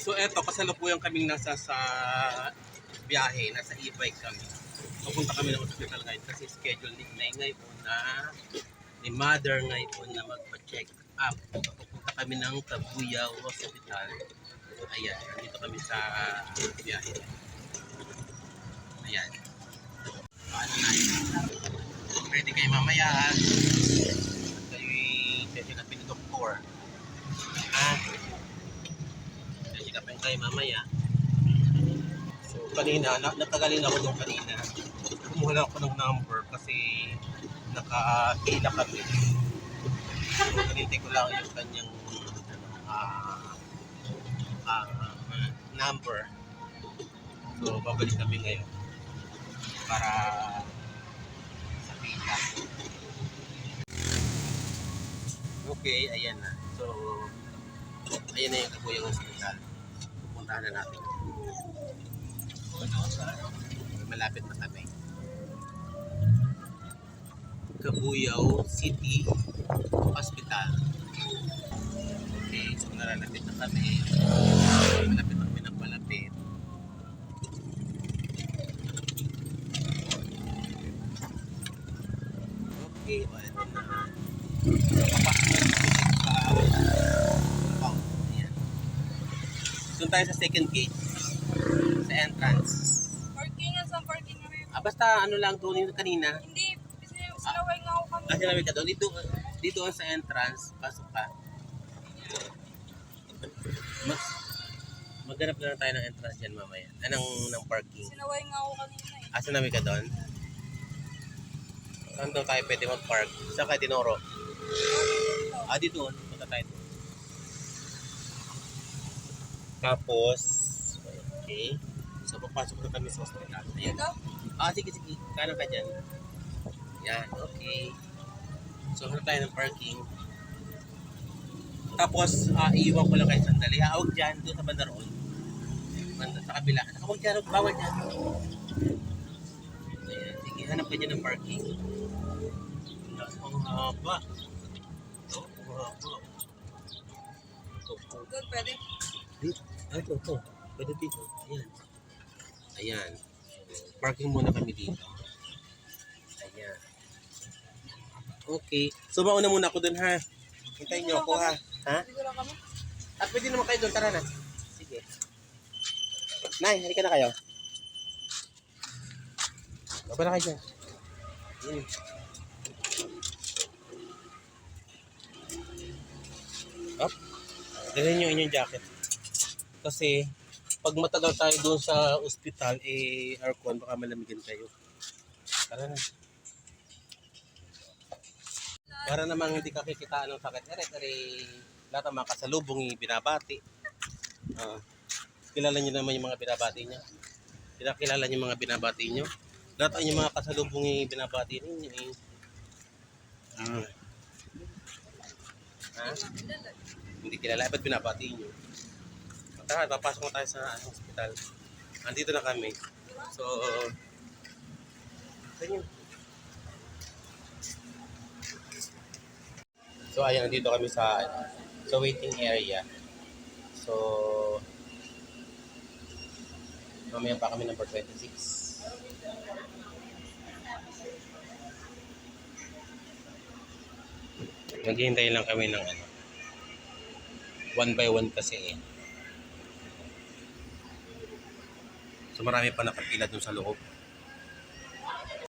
So eto, kasalukuyan kaming nasa sa biyahe, nasa e-bike kami. Pupunta kami ng hospital ngayon kasi schedule ni Inay ngayon na ni Mother ngayon na magpa-check up. Pupunta kami ng Tabuyaw Hospital. Ayan, nandito kami sa biyahe. Ayan. Paano na? Ready kayo mamaya. Kayo'y check upin ni Doktor. Check upin kayo mamaya. So kanina, natagaling ako doon kanina. Kumuha lang ako ng number kasi nakahila kami. So kanintay ko lang yung kanyang number. So babalik kami ngayon para sa pila. Okay, ayan na. So ayan na yung Kabuyang Hospital. Pupuntahan na natin. Malapit na kami. Kabuyao City Hospital. Okay, so nalalapit na kami. Malapit na kami ng malapit. Okay, o ito na. Papasok na sa ayan. Doon tayo sa second gate. Sa entrance. Parking nga sa parking nga. Basta ano lang doon kanina. Hindi, sinaway nga ako kanina. Sinaway ka doon. Dito sa entrance, pasok ka. Maghanap na lang tayo ng entrance dyan mamaya. Ng parking. Sinaway nga ako kanina eh. Sinaway ka doon? Saan daw tayo pwede mag-park? Saan kayo tinuro? Dito. Punta tayo doon. Tapos, okay. So, papasok na kami sa hospital. Ayan. Dito? Sige. Kanan ka dyan. Yan, okay. So, hanap tayo ng parking. Tapos, iiwan ko lang kayo sandali. Huwag dyan, doon sa banda roon. Banda sa kabila. Huwag dyan, bawal dyan. Ayan, sige, hanap ka dyan ng parking. Ang haba. Ang haba. Doon pwede. Dito. Ito. Pwede dito. Ayan. Ayan. Parking muna kami dito. Ayan. Okay. So, mauna muna ako dun, ha? Hintayin niyo ako, ha? Ha? Dito lang kami. Pwede naman kayo doon. Tara na. Sige. Nay, halika na kayo. Baba na kayo dyan. Up. Dalhin nyo inyong jacket. Kasi, pag matagal tayo doon sa ospital, aircon, baka malamigan kayo. Tara na. Para namang hindi ka kikitaan ng sakit. Lahat ng mga kasalubong binabati. Kilala nyo naman yung mga binabati niya. Kilala nyo yung mga binabati nyo. Lahat ang yung mga kasalubong binabati ninyo. Hindi kilala. Ba't binabati nyo? Tara, papasok na tayo sa hospital. Andito na kami. So, ganyan. So, ayan, nandito kami sa waiting area. So, mamaya pa kami number 26. Naghihintay lang kami ng one by one kasi So, marami pa nakapila dun sa loob.